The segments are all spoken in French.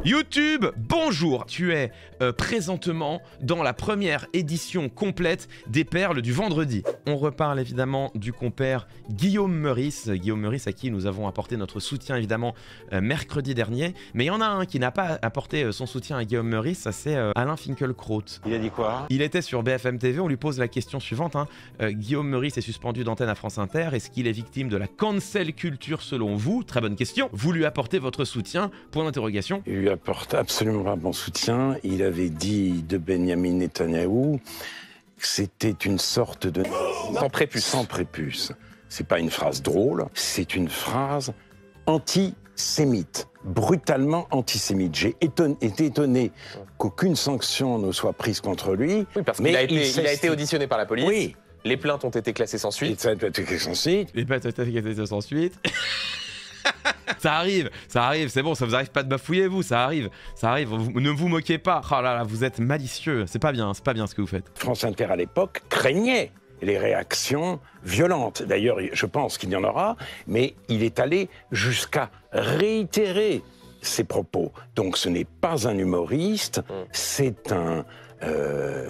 YouTube, bonjour. Tu es présentement dans la première édition complète des Perles du vendredi. On reparle évidemment du compère Guillaume Meurice. Guillaume Meurice à qui nous avons apporté notre soutien évidemment mercredi dernier. Mais il y en a un qui n'a pas apporté son soutien à Guillaume Meurice, ça c'est Alain Finkielkraut. Il a dit quoi? Il était sur BFM TV, on lui pose la question suivante. Guillaume Meurice est suspendu d'antenne à France Inter. Est-ce qu'il est victime de la cancel culture selon vous? Très bonne question. Vous lui apportez votre soutien? Point d'interrogation. Il lui apporte absolument pas mon soutien. Il avait dit de Benjamin Netanyahou que c'était une sorte de... Sans prépuce. Sans prépuce. C'est pas une phrase drôle, c'est une phrase antisémite, brutalement antisémite. J'ai été étonné qu'aucune sanction ne soit prise contre lui. Oui, parce qu'il a été auditionné par la police. Oui. Les plaintes ont été classées sans suite. Ça a été classé sans suite. Les plaintes ont été classées sans suite. Ça arrive, c'est bon, ça vous arrive pas de bafouiller vous, ça arrive, ne vous moquez pas. Oh là là, vous êtes malicieux, c'est pas bien ce que vous faites. France Inter à l'époque craignait les réactions violentes. D'ailleurs, je pense qu'il y en aura, mais il est allé jusqu'à réitérer ses propos. Donc ce n'est pas un humoriste, c'est un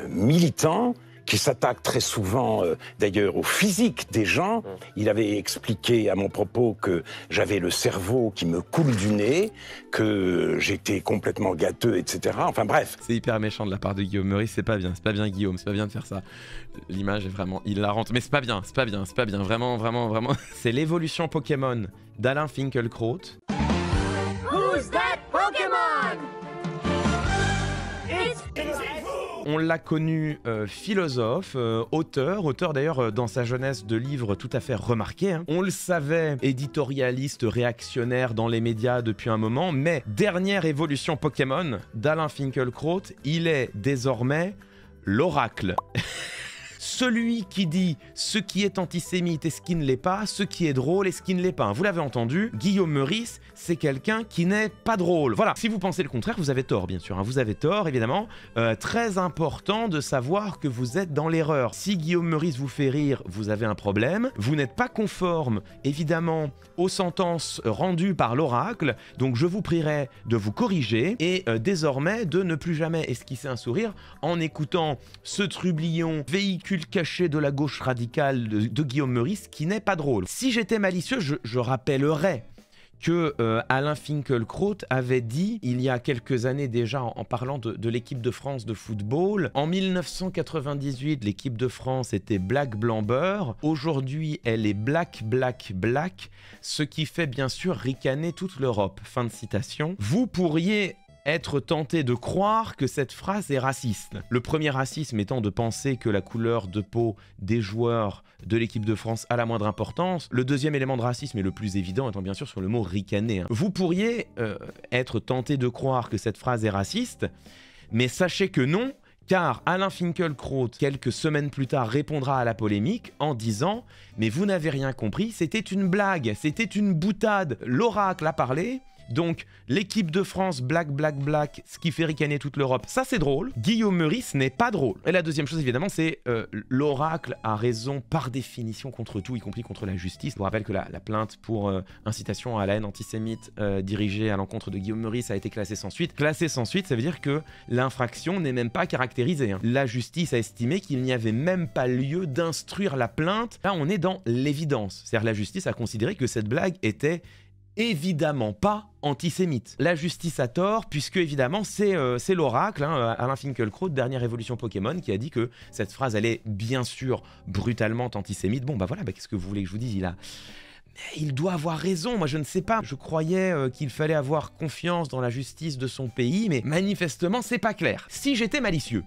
militant qui s'attaque très souvent, d'ailleurs, au physique des gens. Il avait expliqué à mon propos que j'avais le cerveau qui me coule du nez, que j'étais complètement gâteux, etc. Enfin bref. C'est hyper méchant de la part de Guillaume Meurice, c'est pas bien Guillaume, c'est pas bien de faire ça. L'image est vraiment hilarante, mais c'est pas bien, vraiment. C'est l'évolution Pokémon d'Alain Finkielkraut. Who's that Pokémon? On l'a connu philosophe, auteur d'ailleurs dans sa jeunesse de livres tout à fait remarqués. On le savait, éditorialiste réactionnaire dans les médias depuis un moment, mais dernière évolution Pokémon d'Alain Finkielkraut, il est désormais l'oracle. Celui qui dit ce qui est antisémite et ce qui ne l'est pas, ce qui est drôle et ce qui ne l'est pas. Vous l'avez entendu, Guillaume Meurice, c'est quelqu'un qui n'est pas drôle. Voilà, si vous pensez le contraire, vous avez tort bien sûr, vous avez tort évidemment. Très important de savoir que vous êtes dans l'erreur. Si Guillaume Meurice vous fait rire, vous avez un problème. Vous n'êtes pas conforme évidemment aux sentences rendues par l'oracle, donc je vous prierai de vous corriger et désormais de ne plus jamais esquisser un sourire en écoutant ce trublion véhicule caché de la gauche radicale de Guillaume Meurice qui n'est pas drôle. Si j'étais malicieux, je rappellerais que Alain Finkielkraut avait dit, il y a quelques années déjà, en parlant de l'équipe de France de football, en 1998, l'équipe de France était black, blanc, beurre. Aujourd'hui, elle est black, black, black, ce qui fait bien sûr ricaner toute l'Europe. Fin de citation. Vous pourriez être tenté de croire que cette phrase est raciste. Le premier racisme étant de penser que la couleur de peau des joueurs de l'équipe de France a la moindre importance. Le deuxième élément de racisme et le plus évident étant bien sûr sur le mot ricaner. Vous pourriez être tenté de croire que cette phrase est raciste, mais sachez que non, car Alain Finkielkraut, quelques semaines plus tard, répondra à la polémique en disant « Mais vous n'avez rien compris, c'était une blague, c'était une boutade, l'oracle a parlé ». Donc, l'équipe de France, black, black, black, ce qui fait ricaner toute l'Europe, ça c'est drôle. Guillaume Meurice n'est pas drôle. Et la deuxième chose, évidemment, c'est l'oracle a raison par définition contre tout, y compris contre la justice. Je vous rappelle que la plainte pour incitation à la haine antisémite dirigée à l'encontre de Guillaume Meurice a été classée sans suite. Classée sans suite, ça veut dire que l'infraction n'est même pas caractérisée. La justice a estimé qu'il n'y avait même pas lieu d'instruire la plainte. Là, on est dans l'évidence. C'est-à-dire la justice a considéré que cette blague était évidemment pas antisémite. La justice a tort, puisque évidemment c'est l'oracle, Alain Finkielkraut, dernière évolution Pokémon, qui a dit que cette phrase elle est bien sûr brutalement antisémite. Bon bah voilà, qu'est-ce que vous voulez que je vous dise, il doit avoir raison, moi je ne sais pas. Je croyais qu'il fallait avoir confiance dans la justice de son pays, mais manifestement c'est pas clair. Si j'étais malicieux,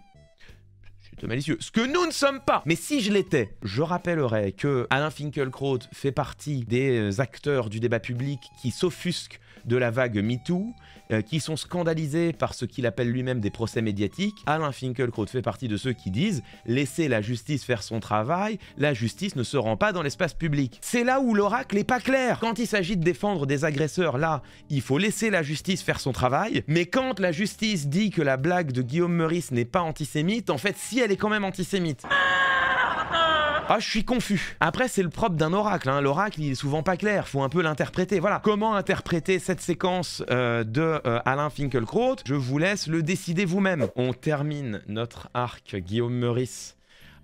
ce que nous ne sommes pas. Mais si je l'étais, je rappellerais que Alain Finkielkraut fait partie des acteurs du débat public qui s'offusquent de la vague MeToo, qui sont scandalisés par ce qu'il appelle lui-même des procès médiatiques. Alain Finkielkraut fait partie de ceux qui disent « Laissez la justice faire son travail, la justice ne se rend pas dans l'espace public ». C'est là où l'oracle n'est pas clair. Quand il s'agit de défendre des agresseurs, là, il faut laisser la justice faire son travail. Mais quand la justice dit que la blague de Guillaume Meurice n'est pas antisémite, en fait, si elle est quand même antisémite. Ah, je suis confus. Après, c'est le propre d'un oracle, hein. L'oracle, il est souvent pas clair, faut un peu l'interpréter. Voilà. Comment interpréter cette séquence de Alain Finkielkraut? Je vous laisse le décider vous-même. On termine notre arc Guillaume Meurice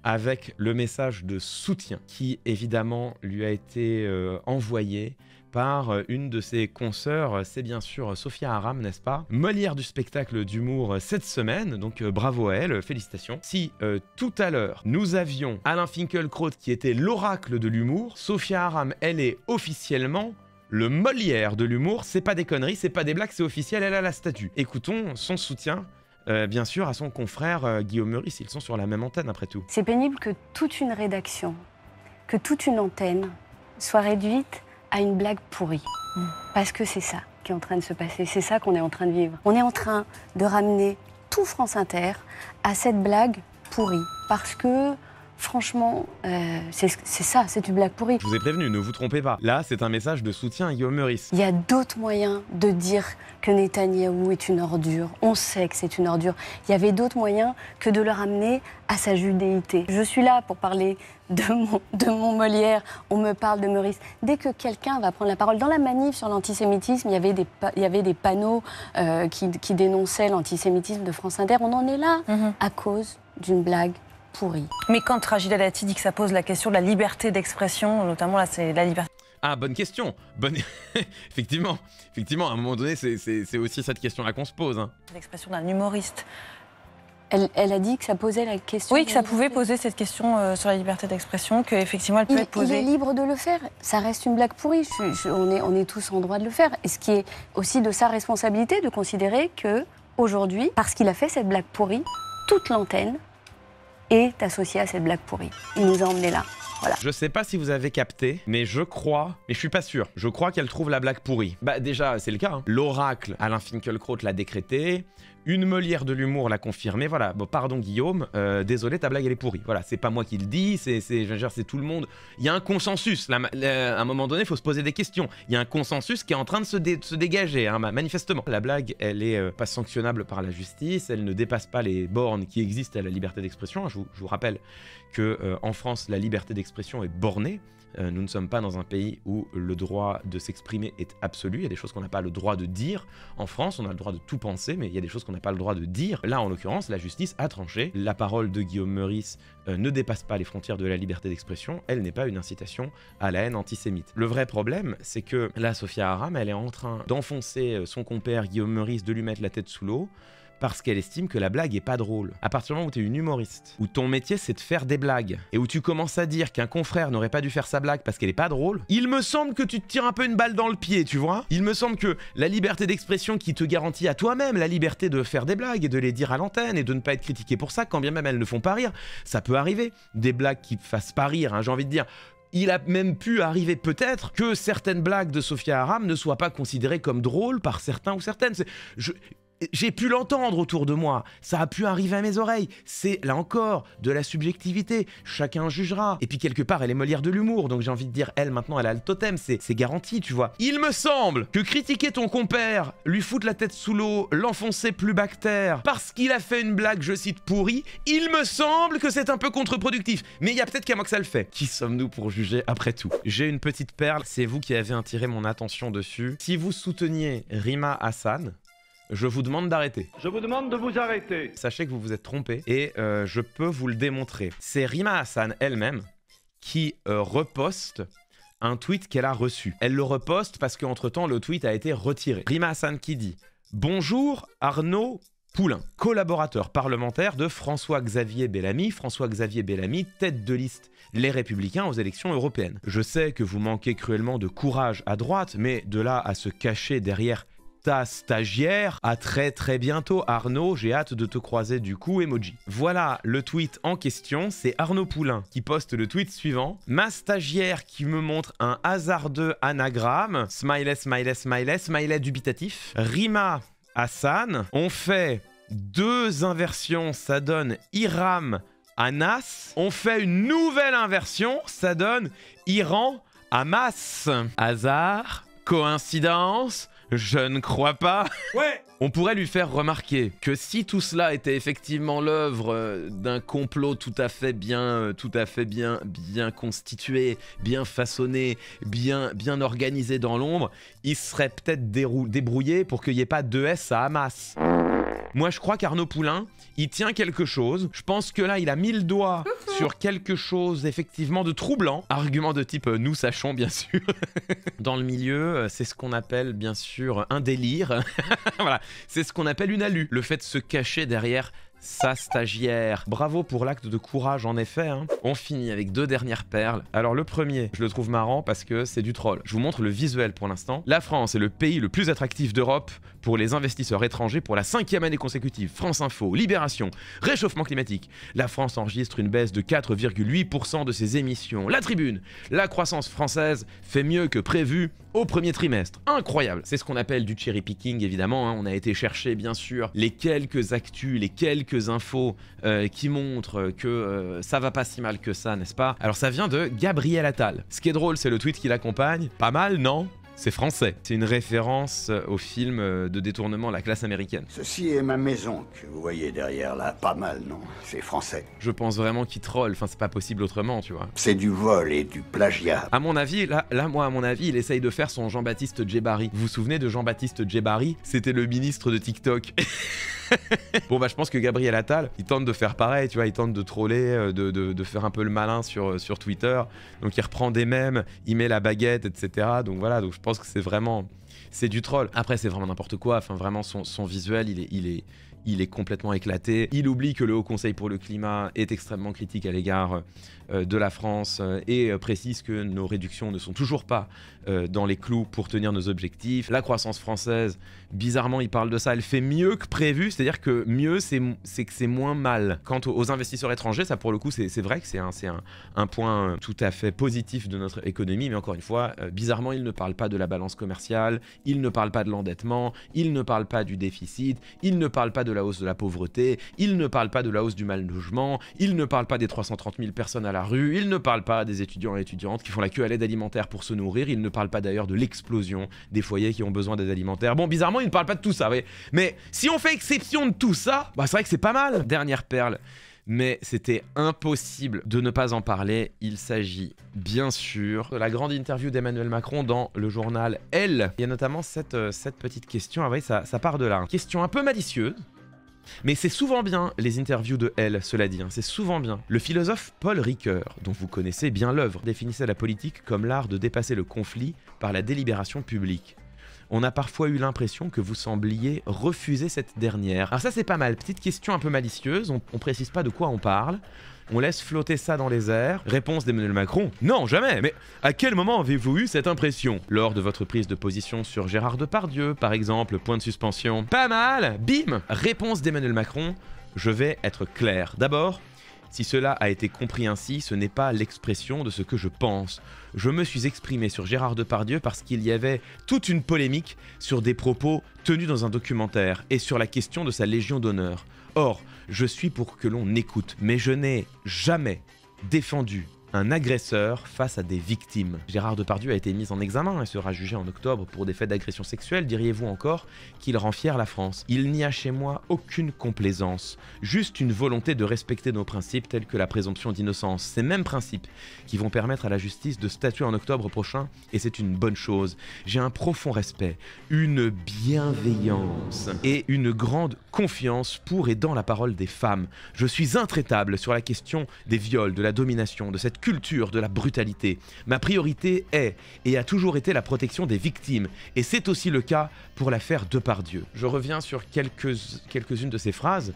avec le message de soutien qui, évidemment, lui a été envoyé par une de ses consoeurs, c'est bien sûr Sophia Aram, n'est-ce pas? Molière du spectacle d'humour cette semaine, donc bravo à elle, félicitations. Si tout à l'heure, nous avions Alain Finkielkraut qui était l'oracle de l'humour, Sophia Aram, elle est officiellement le Molière de l'humour, c'est pas des conneries, c'est pas des blagues, c'est officiel, elle a la statue. Écoutons son soutien, bien sûr, à son confrère Guillaume Meurice, ils sont sur la même antenne après tout. C'est pénible que toute une rédaction, que toute une antenne soit réduite à une blague pourrie. Parce que c'est ça qui est en train de se passer, c'est ça qu'on est en train de vivre. On est en train de ramener tout France Inter à cette blague pourrie. Parce que, franchement, c'est ça, c'est une blague pourrie. Je vous ai prévenu, ne vous trompez pas. Là, c'est un message de soutien à Guillaume Meurice. Il y a d'autres moyens de dire que Netanyahou est une ordure. On sait que c'est une ordure. Il y avait d'autres moyens que de le ramener à sa judéité. Je suis là pour parler de mon Molière. On me parle de Meurice. Dès que quelqu'un va prendre la parole, dans la manif sur l'antisémitisme, il y avait des panneaux qui dénonçaient l'antisémitisme de France Inter. On en est là à cause d'une blague pourrie. Mais quand Rachida Dati dit que ça pose la question de la liberté d'expression, notamment là, c'est la liberté. Ah, bonne question. Effectivement, à un moment donné, c'est aussi cette question-là qu'on se pose. Hein. L'expression d'un humoriste. Elle a dit que ça posait la question. Oui, que ça pouvait poser cette question sur la liberté d'expression, qu'effectivement elle peut être posée. Il est libre de le faire. Ça reste une blague pourrie. On est tous en droit de le faire. Et ce qui est aussi de sa responsabilité de considérer que aujourd'hui, parce qu'il a fait cette blague pourrie, toute l'antenne est associée à cette blague pourrie. Il nous a emmenés là. Voilà. Je sais pas si vous avez capté, mais je crois, mais je suis pas sûr, je crois qu'elle trouve la blague pourrie. Bah déjà, c'est le cas. Hein. L'oracle, Alain Finkielkraut l'a décrété, une Molière de l'humour l'a confirmé, voilà. Bon, pardon Guillaume, désolé, ta blague elle est pourrie. Voilà, c'est pas moi qui le dis, c'est tout le monde. Il y a un consensus, là, à un moment donné, il faut se poser des questions. Il y a un consensus qui est en train de se dégager, hein, manifestement. La blague, elle est pas sanctionnable par la justice, elle ne dépasse pas les bornes qui existent à la liberté d'expression. Je vous rappelle que en France, la liberté d'expression est bornée. Nous ne sommes pas dans un pays où le droit de s'exprimer est absolu. Il y a des choses qu'on n'a pas le droit de dire. En France, on a le droit de tout penser, mais il y a des choses qu'on n'a pas le droit de dire. Là, en l'occurrence, la justice a tranché. La parole de Guillaume Meurice ne dépasse pas les frontières de la liberté d'expression. Elle n'est pas une incitation à la haine antisémite. Le vrai problème, c'est que là, Sophia Aram, elle est en train d'enfoncer son compère Guillaume Meurice, de lui mettre la tête sous l'eau, parce qu'elle estime que la blague est pas drôle. À partir du moment où tu es une humoriste, où ton métier c'est de faire des blagues, et où tu commences à dire qu'un confrère n'aurait pas dû faire sa blague parce qu'elle est pas drôle, il me semble que tu te tires un peu une balle dans le pied, tu vois. Il me semble que la liberté d'expression qui te garantit à toi-même la liberté de faire des blagues et de les dire à l'antenne et de ne pas être critiqué pour ça, quand bien même elles ne font pas rire, ça peut arriver. Des blagues qui fassent pas rire, hein, j'ai envie de dire. Il a même pu arriver peut-être que certaines blagues de Sophia Aram ne soient pas considérées comme drôles par certains ou certaines. J'ai pu l'entendre autour de moi, ça a pu arriver à mes oreilles, c'est là encore de la subjectivité, chacun jugera. Et puis quelque part elle est Molière de l'humour, donc j'ai envie de dire elle maintenant elle a le totem, c'est garanti tu vois. Il me semble que critiquer ton compère, lui foutre la tête sous l'eau, l'enfoncer plus bactère, parce qu'il a fait une blague je cite pourrie, il me semble que c'est un peu contre-productif. Mais il y a peut-être qu'à moi que ça le fait. Qui sommes-nous pour juger après tout? J'ai une petite perle, c'est vous qui avez attiré mon attention dessus. Si vous souteniez Rima Hassan, je vous demande d'arrêter. Je vous demande de vous arrêter. Sachez que vous vous êtes trompé et je peux vous le démontrer. C'est Rima Hassan elle-même qui reposte un tweet qu'elle a reçu. Elle le reposte parce qu'entre-temps, le tweet a été retiré. Rima Hassan qui dit « Bonjour Arnaud Poulain, collaborateur parlementaire de François-Xavier Bellamy. François-Xavier Bellamy, tête de liste Les Républicains aux élections européennes. Je sais que vous manquez cruellement de courage à droite, mais de là à se cacher derrière ta stagiaire, à très bientôt Arnaud, j'ai hâte de te croiser du coup emoji. Voilà le tweet en question, c'est Arnaud Poulain qui poste le tweet suivant. Ma stagiaire qui me montre un hasardeux anagramme, smiley, smiley, smiley, smiley dubitatif. Rima Hassan, on fait 2 inversions, ça donne Iram Anas. On fait une nouvelle inversion, ça donne Iran Hamas. Hasard? Coïncidence? Je ne crois pas. Ouais. On pourrait lui faire remarquer que si tout cela était effectivement l'œuvre d'un complot tout à fait bien constitué, bien façonné, bien organisé dans l'ombre, il serait peut-être débrouillé pour qu'il n'y ait pas de S à Hamas. Moi, je crois qu'Arnaud Poulain, il tient quelque chose. Je pense que là, il a mis le doigt sur quelque chose, effectivement, de troublant. Argument de type « nous sachons, bien sûr ». Dans le milieu, c'est ce qu'on appelle, bien sûr, un délire. Voilà, c'est ce qu'on appelle une alu. Le fait de se cacher derrière sa stagiaire. Bravo pour l'acte de courage, en effet. Hein. On finit avec 2 dernières perles. Alors le premier, je le trouve marrant parce que c'est du troll. Je vous montre le visuel pour l'instant. La France est le pays le plus attractif d'Europe pour les investisseurs étrangers pour la 5e année consécutive. France Info, Libération, réchauffement climatique. La France enregistre une baisse de 4,8% de ses émissions. La Tribune, la croissance française fait mieux que prévu au premier trimestre. Incroyable. C'est ce qu'on appelle du cherry picking, évidemment. Hein. On a été chercher, bien sûr, les quelques actus, les quelques infos qui montrent que ça va pas si mal que ça, n'est-ce pas? Alors ça vient de Gabriel Attal. Ce qui est drôle, c'est le tweet qui l'accompagne. Pas mal, non? C'est français. C'est une référence au film de détournement La Classe américaine. Ceci est ma maison que vous voyez derrière là. Pas mal, non? C'est français. Je pense vraiment qu'il troll. Enfin, c'est pas possible autrement, tu vois. C'est du vol et du plagiat. À mon avis, moi, à mon avis, il essaye de faire son Jean-Baptiste Djebari. Vous vous souvenez de Jean-Baptiste Djebari? C'était le ministre de TikTok. Bon bah je pense que Gabriel Attal, il tente de faire pareil, tu vois, il tente de troller, de faire un peu le malin sur Twitter. Donc il reprend des mèmes, il met la baguette, etc. Donc voilà, donc je pense que c'est du troll. Après c'est vraiment n'importe quoi, enfin vraiment son visuel il est complètement éclaté. Il oublie que le Haut Conseil pour le climat est extrêmement critique à l'égard de la France et précise que nos réductions ne sont toujours pas dans les clous pour tenir nos objectifs. La croissance française, bizarrement, il parle de ça, elle fait mieux que prévu, c'est-à-dire que mieux, c'est que c'est moins mal. Quant aux investisseurs étrangers, ça pour le coup, c'est vrai que c'est un point tout à fait positif de notre économie, mais encore une fois, bizarrement, il ne parle pas de la balance commerciale, il ne parle pas de l'endettement, il ne parle pas du déficit, il ne parle pas de la hausse de la pauvreté, il ne parle pas de la hausse du mal-logement, il ne parle pas des 330 000 personnes à la rue, il ne parle pas des étudiants et étudiantes qui font la queue à l'aide alimentaire pour se nourrir, il ne parle pas d'ailleurs de l'explosion des foyers qui ont besoin d'aide alimentaire. Bon, bizarrement, il ne parle pas de tout ça, oui. Mais si on fait exception de tout ça, bah c'est vrai que c'est pas mal. Dernière perle, mais c'était impossible de ne pas en parler. Il s'agit bien sûr de la grande interview d'Emmanuel Macron dans le journal Elle. Il y a notamment cette petite question, ah oui, ça part de là. Question un peu malicieuse. Mais c'est souvent bien, les interviews de Elle, cela dit, hein, c'est souvent bien. Le philosophe Paul Ricoeur, dont vous connaissez bien l'œuvre, définissait la politique comme l'art de dépasser le conflit par la délibération publique. On a parfois eu l'impression que vous sembliez refuser cette dernière. Alors ça c'est pas mal, petite question un peu malicieuse, on précise pas de quoi on parle. On laisse flotter ça dans les airs. Réponse d'Emmanuel Macron: non, jamais. Mais à quel moment avez-vous eu cette impression? Lors de votre prise de position sur Gérard Depardieu, par exemple, point de suspension. Pas mal. Bim. Réponse d'Emmanuel Macron: je vais être clair. D'abord, si cela a été compris ainsi, ce n'est pas l'expression de ce que je pense. Je me suis exprimé sur Gérard Depardieu parce qu'il y avait toute une polémique sur des propos tenus dans un documentaire et sur la question de sa Légion d'honneur. Or, je suis pour que l'on écoute, mais je n'ai jamais défendu un agresseur face à des victimes. Gérard Depardieu a été mis en examen et sera jugé en octobre pour des faits d'agression sexuelle. Diriez-vous encore qu'il rend fier la France? Il n'y a chez moi aucune complaisance, juste une volonté de respecter nos principes tels que la présomption d'innocence. Ces mêmes principes qui vont permettre à la justice de statuer en octobre prochain, et c'est une bonne chose. J'ai un profond respect, une bienveillance et une grande confiance pour et dans la parole des femmes. Je suis intraitable sur la question des viols, de la domination, de cette culture de la brutalité. Ma priorité est et a toujours été la protection des victimes, et c'est aussi le cas pour l'affaire Depardieu. Je reviens sur quelques-unes de ces phrases.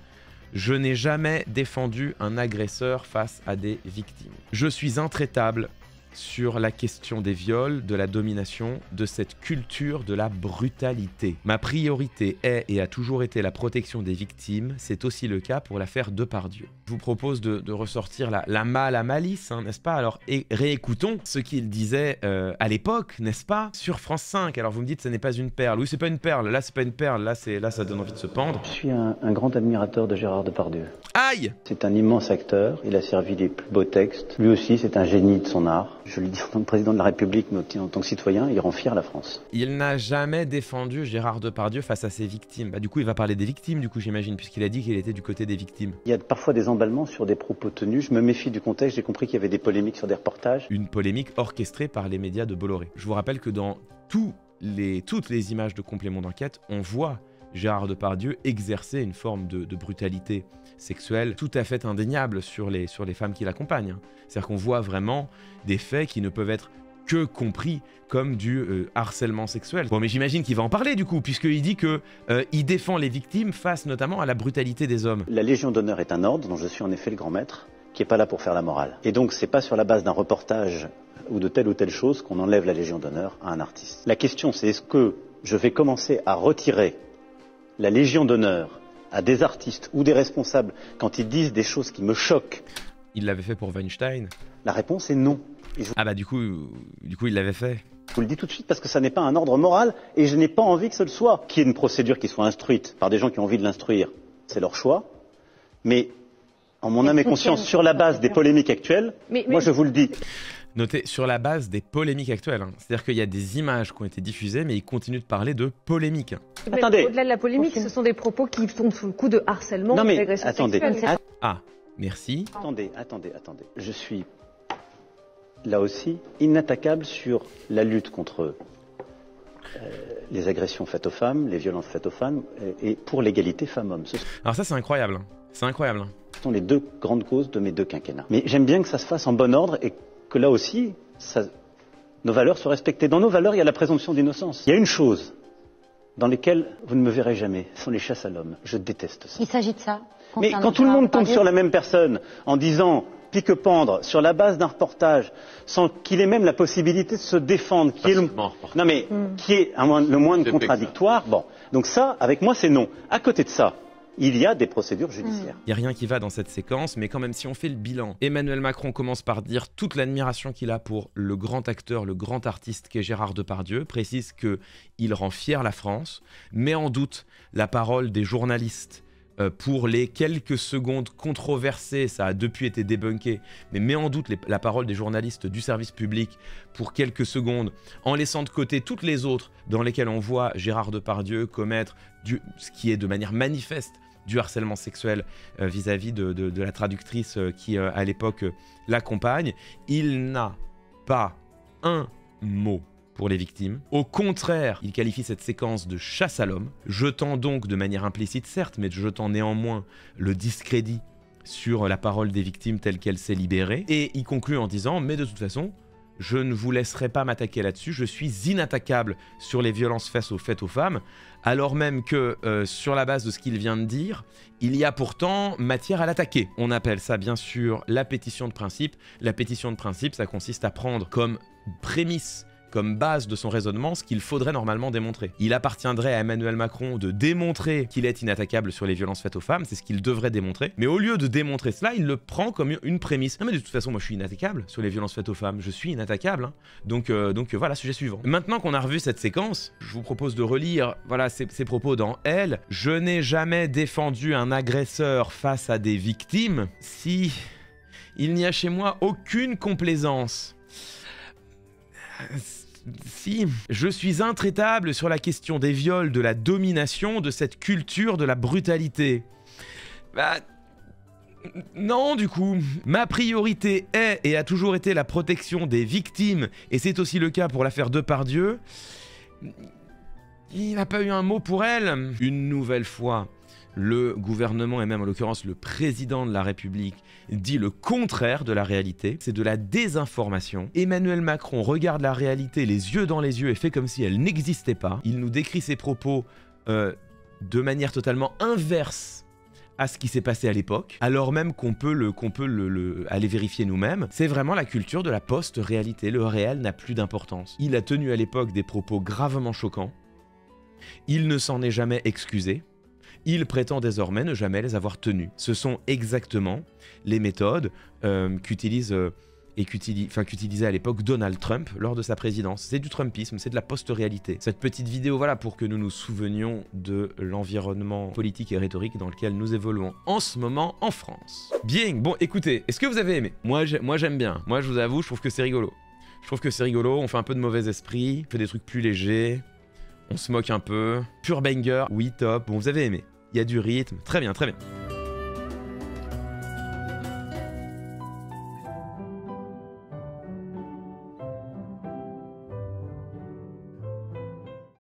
Je n'ai jamais défendu un agresseur face à des victimes. Je suis intraitable sur la question des viols, de la domination, de cette culture de la brutalité. Ma priorité est et a toujours été la protection des victimes, c'est aussi le cas pour l'affaire Depardieu. Je vous propose de ressortir la malice, hein, n'est-ce pas? Alors, réécoutons ce qu'il disait à l'époque, n'est-ce pas? Sur France 5. Alors vous me dites, ce n'est pas une perle. Oui, c'est pas une perle. Là, c'est pas une perle. Là, ça donne envie de se pendre. Je suis un grand admirateur de Gérard Depardieu. Aïe! C'est un immense acteur. Il a servi les plus beaux textes. Lui aussi, c'est un génie de son art. Je le dis en tant que président de la République, mais aussi en tant que citoyen, il rend fier la France. Il n'a jamais défendu Gérard Depardieu face à ses victimes. Bah, du coup, il va parler des victimes, du coup, j'imagine, puisqu'il a dit qu'il était du côté des victimes. Il y a parfois des emballements sur des propos tenus. Je me méfie du contexte. J'ai compris qu'il y avait des polémiques sur des reportages. Une polémique orchestrée par les médias de Bolloré. Je vous rappelle que dans toutes les images de complément d'enquête, on voit Gérard Depardieu exercer une forme de brutalité sexuelle tout à fait indéniable sur les femmes qui l'accompagnent. C'est-à-dire qu'on voit vraiment des faits qui ne peuvent être que compris comme du harcèlement sexuel. Bon, mais j'imagine qu'il va en parler du coup, puisqu'il dit qu'il défend les victimes face notamment à la brutalité des hommes. La Légion d'honneur est un ordre dont je suis en effet le grand maître, qui n'est pas là pour faire la morale. Et donc, c'est pas sur la base d'un reportage ou de telle chose qu'on enlève la Légion d'honneur à un artiste. La question, c'est est-ce que je vais commencer à retirer la Légion d'honneur à des artistes ou des responsables quand ils disent des choses qui me choquent? Il l'avait fait pour Weinstein. La réponse est non. Ah bah du coup il l'avait fait. Je vous le dis tout de suite parce que ça n'est pas un ordre moral et je n'ai pas envie que ce le soit. Qu'il y ait une procédure qui soit instruite par des gens qui ont envie de l'instruire, c'est leur choix. Mais en mon âme et conscience, sur la base des polémiques actuelles, moi je vous le dis. Notez, sur la base des polémiques actuelles. Hein. C'est-à-dire qu'il y a des images qui ont été diffusées, mais il continue de parler de polémiques. Attendez. Au-delà de la polémique, ce sont des propos qui sont sous le coup de harcèlement, d'agression sexuelle. Ah, merci. Attendez. Je suis, là aussi, inattaquable sur la lutte contre les agressions faites aux femmes, les violences faites aux femmes, et pour l'égalité femmes-hommes. Alors ça, c'est incroyable. C'est incroyable. Ce sont les deux grandes causes de mes deux quinquennats. Mais j'aime bien que ça se fasse en bon ordre et que là aussi, nos valeurs soient respectées. Dans nos valeurs, il y a la présomption d'innocence. Il y a une chose dans laquelle vous ne me verrez jamais, ce sont les chasses à l'homme. Je déteste ça. Il s'agit de ça. Mais quand tout le monde tombe sur la même personne en disant pique-pendre sur la base d'un reportage, sans qu'il ait même la possibilité de se défendre, qui est le moins contradictoire, bon. Donc ça, avec moi, c'est non. À côté de ça, il y a des procédures judiciaires. Il n'y a rien qui va dans cette séquence, mais quand même, si on fait le bilan, Emmanuel Macron commence par dire toute l'admiration qu'il a pour le grand acteur, le grand artiste qu'est Gérard Depardieu, précise qu'il rend fier la France, met en doute la parole des journalistes pour les quelques secondes controversées, ça a depuis été débunké, mais met en doute la parole des journalistes du service public pour quelques secondes, en laissant de côté toutes les autres dans lesquelles on voit Gérard Depardieu commettre ce qui est de manière manifeste du harcèlement sexuel vis-à-vis de la traductrice qui, à l'époque, l'accompagne. Il n'a pas un mot pour les victimes. Au contraire, il qualifie cette séquence de chasse à l'homme, jetant donc de manière implicite certes, mais jetant néanmoins le discrédit sur la parole des victimes telle qu'elle s'est libérée. Et il conclut en disant « Mais de toute façon, je ne vous laisserai pas m'attaquer là-dessus, je suis inattaquable sur les violences faites aux femmes, alors même que sur la base de ce qu'il vient de dire, il y a pourtant matière à l'attaquer. » On appelle ça bien sûr la pétition de principe. La pétition de principe, ça consiste à prendre comme prémisse, comme base de son raisonnement, ce qu'il faudrait normalement démontrer. Il appartiendrait à Emmanuel Macron de démontrer qu'il est inattaquable sur les violences faites aux femmes, c'est ce qu'il devrait démontrer, mais au lieu de démontrer cela, il le prend comme une prémisse. Non mais de toute façon, moi je suis inattaquable sur les violences faites aux femmes, je suis inattaquable, hein. Donc voilà, sujet suivant. Maintenant qu'on a revu cette séquence, je vous propose de relire voilà, ses propos dans Elle. Je n'ai jamais défendu un agresseur face à des victimes. Si il n'y a chez moi aucune complaisance. Si, je suis intraitable sur la question des viols, de la domination, de cette culture de la brutalité. Bah... non, du coup. Ma priorité est et a toujours été la protection des victimes, et c'est aussi le cas pour l'affaire Depardieu. Il n'a pas eu un mot pour elle. Une nouvelle fois, le gouvernement, et même en l'occurrence le président de la République, dit le contraire de la réalité. C'est de la désinformation. Emmanuel Macron regarde la réalité les yeux dans les yeux et fait comme si elle n'existait pas. Il nous décrit ses propos de manière totalement inverse à ce qui s'est passé à l'époque, alors même qu'on peut aller vérifier nous-mêmes. C'est vraiment la culture de la post-réalité. Le réel n'a plus d'importance. Il a tenu à l'époque des propos gravement choquants. Il ne s'en est jamais excusé. Il prétend désormais ne jamais les avoir tenus. Ce sont exactement les méthodes qu'utilisait à l'époque Donald Trump lors de sa présidence. C'est du Trumpisme, c'est de la post-réalité. Cette petite vidéo, voilà, pour que nous nous souvenions de l'environnement politique et rhétorique dans lequel nous évoluons en ce moment en France. Bien, bon, écoutez, est-ce que vous avez aimé? Moi j'aime bien. Moi, je vous avoue, je trouve que c'est rigolo. Je trouve que c'est rigolo, on fait un peu de mauvais esprit, on fait des trucs plus légers, on se moque un peu. Pur banger, oui top, bon vous avez aimé. Il y a du rythme, très bien, très bien.